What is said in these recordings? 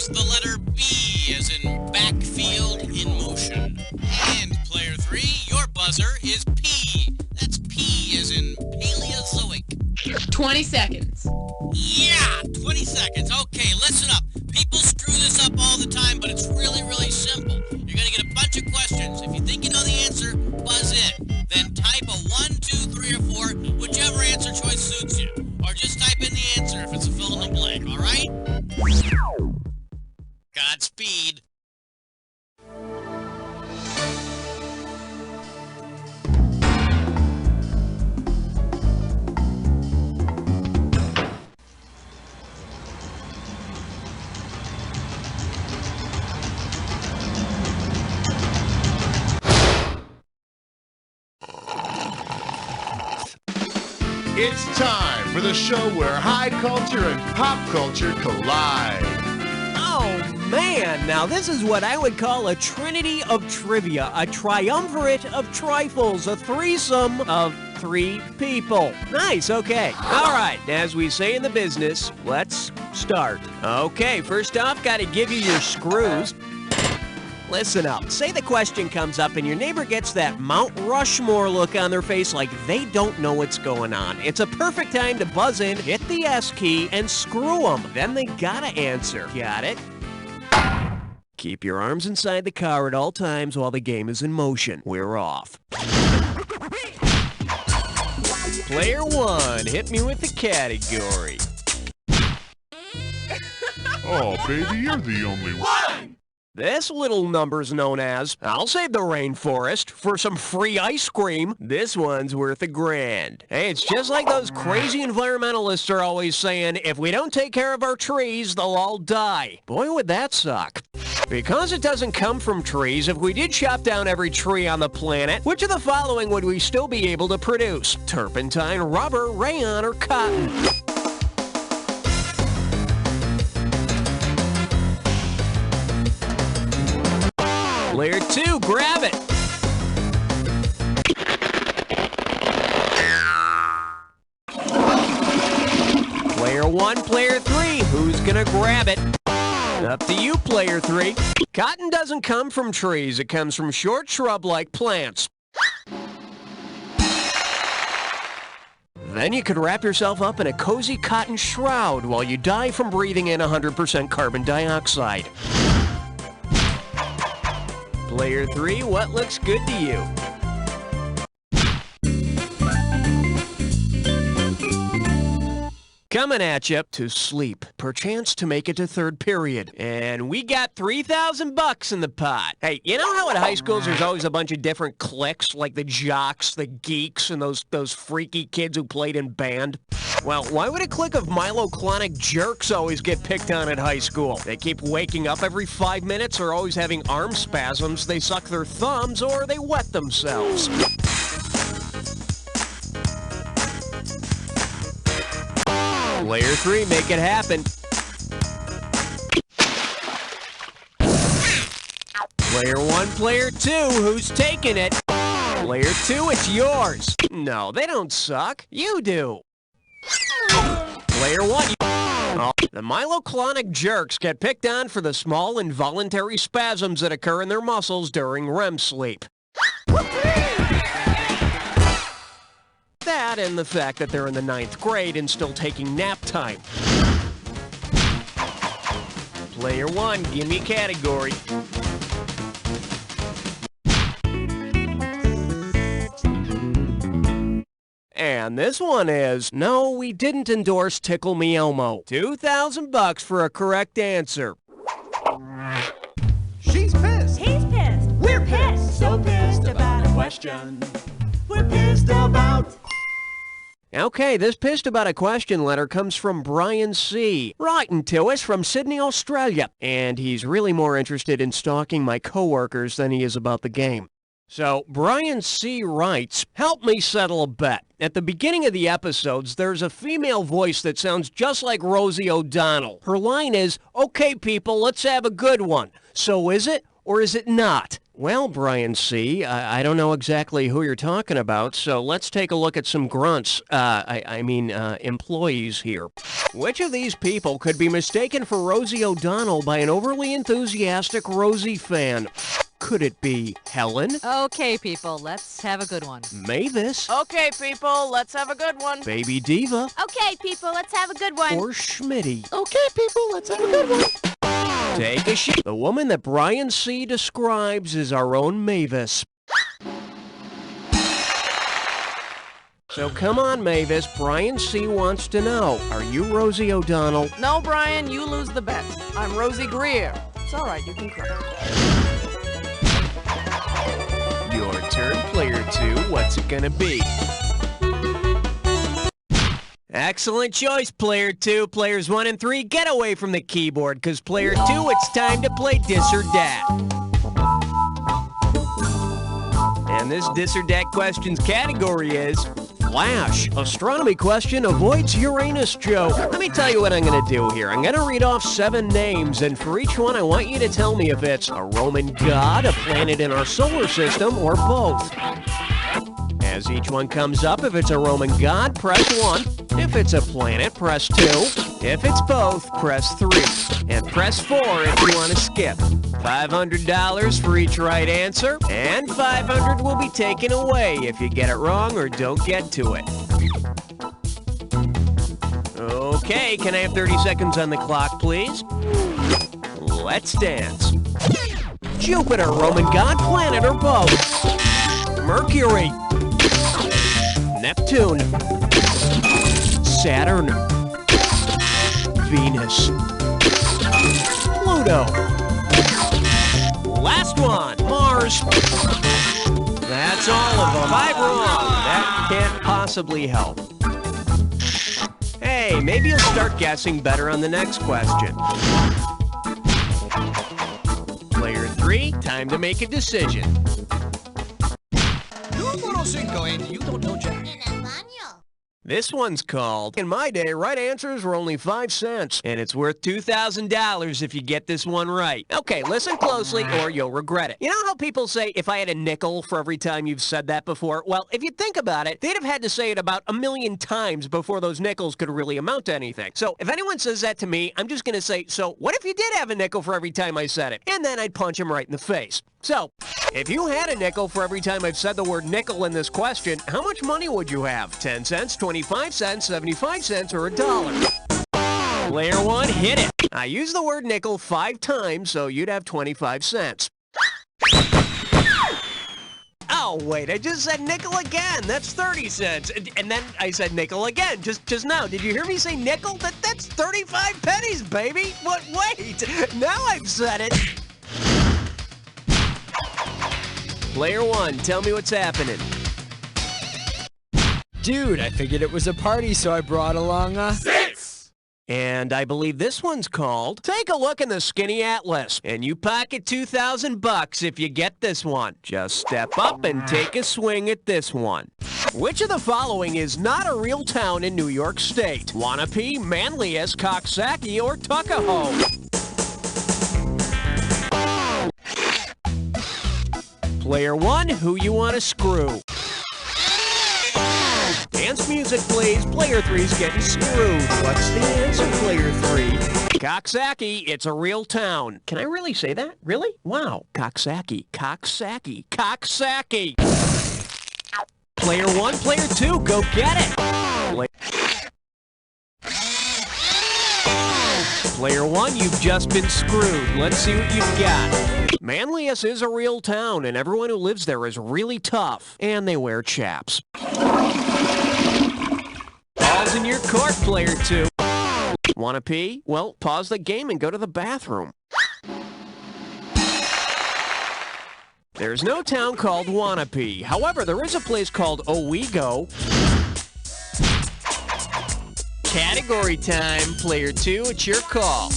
is the letter B as in backfield in motion. And player 3, your buzzer is P. That's P as in Paleozoic. 20 seconds. Yeah, 20 seconds. Okay, listen up. People screw this up all the time, but it's really, really simple. You're going to get a bunch of questions. If you think you know the answer, buzz in. Then type a 1, 2, 3, or 4, whichever answer choice suits you. Or just type in the answer if it's a fill in the blank, all right? Godspeed. It's time for the show where high culture and pop culture collide. Oh, man. Now, this is what I would call a trinity of trivia, a triumvirate of trifles, a threesome of 3 people. Nice, okay. All right, as we say in the business, let's start. Okay, first off, got to give you your screws. Listen up. Say the question comes up and your neighbor gets that Mount Rushmore look on their face like they don't know what's going on. It's a perfect time to buzz in, hit the S key, and screw them. Then they gotta answer. Got it? Keep your arms inside the car at all times while the game is in motion. We're off. Player 1, hit me with the category. Oh, baby, you're the only one. This little number's known as, I'll save the rainforest for some free ice cream. This one's worth $1,000. Hey, it's just like those crazy environmentalists are always saying, if we don't take care of our trees, they'll all die. Boy, would that suck. Because it doesn't come from trees, if we did chop down every tree on the planet, which of the following would we still be able to produce? Turpentine, rubber, rayon, or cotton? Player 2, grab it. Player 1, player 3, who's gonna grab it? Up to you, player 3. Cotton doesn't come from trees, it comes from short shrub-like plants. Then you could wrap yourself up in a cozy cotton shroud while you die from breathing in 100% carbon dioxide. Player 3, what looks good to you? Coming at you to sleep, perchance to make it to third period. And we got $3,000 in the pot. Hey, you know how at high schools there's always a bunch of different cliques, like the jocks, the geeks, and those freaky kids who played in band? Well, why would a clique of myoclonic jerks always get picked on at high school? They keep waking up every 5 minutes, or always having arm spasms, they suck their thumbs, or they wet themselves. Player 3, make it happen. Player 1, player 2, who's taking it? Player 2, it's yours. No, they don't suck. You do. Player 1, the myoclonic jerks get picked on for the small involuntary spasms that occur in their muscles during REM sleep. That and the fact that they're in the 9th grade and still taking nap time. Player 1, give me a category. And this one is, no, we didn't endorse Tickle Me Elmo. $2,000 for a correct answer. She's pissed. He's pissed. We're pissed. So pissed about a question. We're pissed about. Okay, this pissed about a question letter comes from Brian C. Writing to us from Sydney, Australia. And he's really more interested in stalking my coworkers than he is about the game. So, Brian C. writes, help me settle a bet. At the beginning of the episodes, there's a female voice that sounds just like Rosie O'Donnell. Her line is, okay, people, let's have a good one. So is it, or is it not? Well, Brian C., I don't know exactly who you're talking about, so let's take a look at some grunts. Employees here. Which of these people could be mistaken for Rosie O'Donnell by an overly enthusiastic Rosie fan? Could it be Helen? Okay, people, let's have a good one. Mavis? Okay, people, let's have a good one. Baby Diva? Okay, people, let's have a good one. Or Schmitty? Okay, people, let's have a good one. Take a shit. The woman that Brian C. describes is our own Mavis. So come on, Mavis. Brian C. wants to know, are you Rosie O'Donnell? No, Brian, you lose the bet. I'm Rosie Greer. It's all right, you can cry. Your turn, player 2. What's it gonna be? Excellent choice, player 2. Players 1 and 3, get away from the keyboard, because player 2, it's time to play Dis or Dat. And this Dis or Dat questions category is Flash. Astronomy question avoids Uranus joke. Let me tell you what I'm going to do here. I'm going to read off 7 names, and for each one, I want you to tell me if it's a Roman god, a planet in our solar system, or both. As each one comes up, if it's a Roman god, press 1. If it's a planet, press 2. If it's both, press 3. And press 4 if you want to skip. $500 for each right answer, and $500 will be taken away if you get it wrong or don't get to it. Okay, can I have 30 seconds on the clock, please? Let's dance. Jupiter, Roman god, planet, or both? Mercury. Neptune. Saturn. Venus. Pluto. Last one, Mars. That's all of them. 5 wrong. That can't possibly help. Hey, maybe you'll start guessing better on the next question. Player 3, time to make a decision. Numero 5 and you don't know Jack. This one's called, in my day, right answers were only 5 cents, and it's worth $2,000 if you get this one right. Okay, listen closely or you'll regret it. You know how people say, if I had a nickel for every time you've said that before? Well, if you think about it, they'd have had to say it about 1,000,000 times before those nickels could really amount to anything. So if anyone says that to me, I'm just going to say, so what if you did have a nickel for every time I said it? And then I'd punch him right in the face. So, if you had a nickel for every time I've said the word nickel in this question, how much money would you have? 10 cents, 25 cents, 75 cents, or $1? Player 1, hit it. I used the word nickel 5 times, so you'd have 25 cents. Oh, wait, I just said nickel again. That's 30 cents. And then I said nickel again, just now. Did you hear me say nickel? That's 35 pennies, baby. What? Wait, now I've said it. Player 1, tell me what's happening. Dude, I figured it was a party, so I brought along a... And I believe this one's called, Take a Look in the Skinny Atlas, and you pocket $2,000 if you get this one. Just step up and take a swing at this one. Which of the following is not a real town in New York State? Wanapee, Manlius, Coxsackie, or Tuckahoe? Player 1, who you want to screw? Dance music, please. Player 3's getting screwed. What's the answer, player 3? Coxsackie, it's a real town. Can I really say that? Really? Wow. Coxsackie, Coxsackie, Coxsackie. Player 1, player 2, go get it. Player 1, you've just been screwed. Let's see what you've got. Manlius is a real town, and everyone who lives there is really tough. And they wear chaps. Ball's in your court, player 2. Wanna pee? Well, pause the game and go to the bathroom. There's no town called Wanapee. However, there is a place called Owego. Category time. Player 2, it's your call.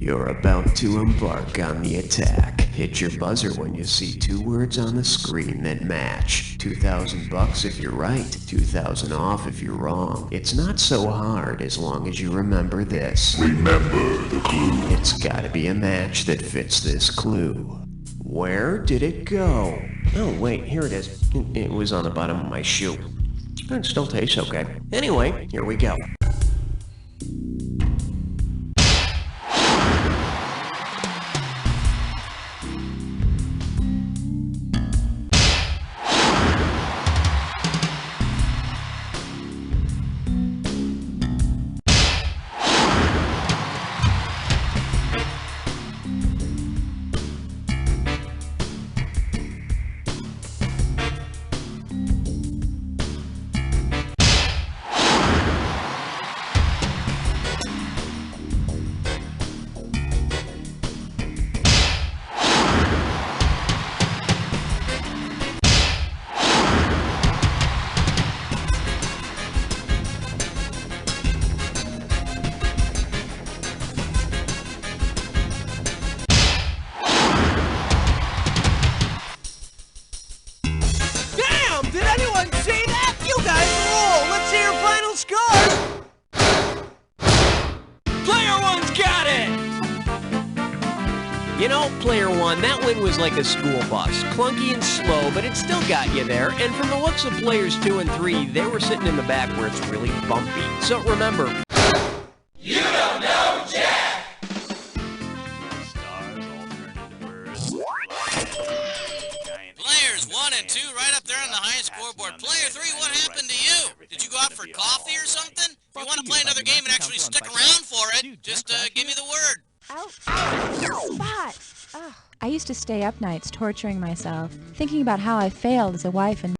You're about to embark on the attack. Hit your buzzer when you see 2 words on the screen that match. $2,000 if you're right, 2,000 off if you're wrong. It's not so hard as long as you remember this. Remember the clue. It's gotta be a match that fits this clue. Where did it go? Oh wait, here it is. It was on the bottom of my shoe. It still tastes okay. Anyway, here we go. Did anyone see that? You guys rule! Let's see your final score! Player one's got it! You know, Player one, that win was like a school bus. Clunky and slow, but it still got you there. And from the looks of Players 2 and 3, they were sitting in the back where it's really bumpy. So remember... You don't know Jack! Players 1 and 2 right up there on the highest scoreboard. Player 3, what happened to you? Did you go out for coffee or something? If you want to play another game and actually stick around for it, just give me the word. Ow. Spot. Ugh. I used to stay up nights torturing myself, thinking about how I failed as a wife and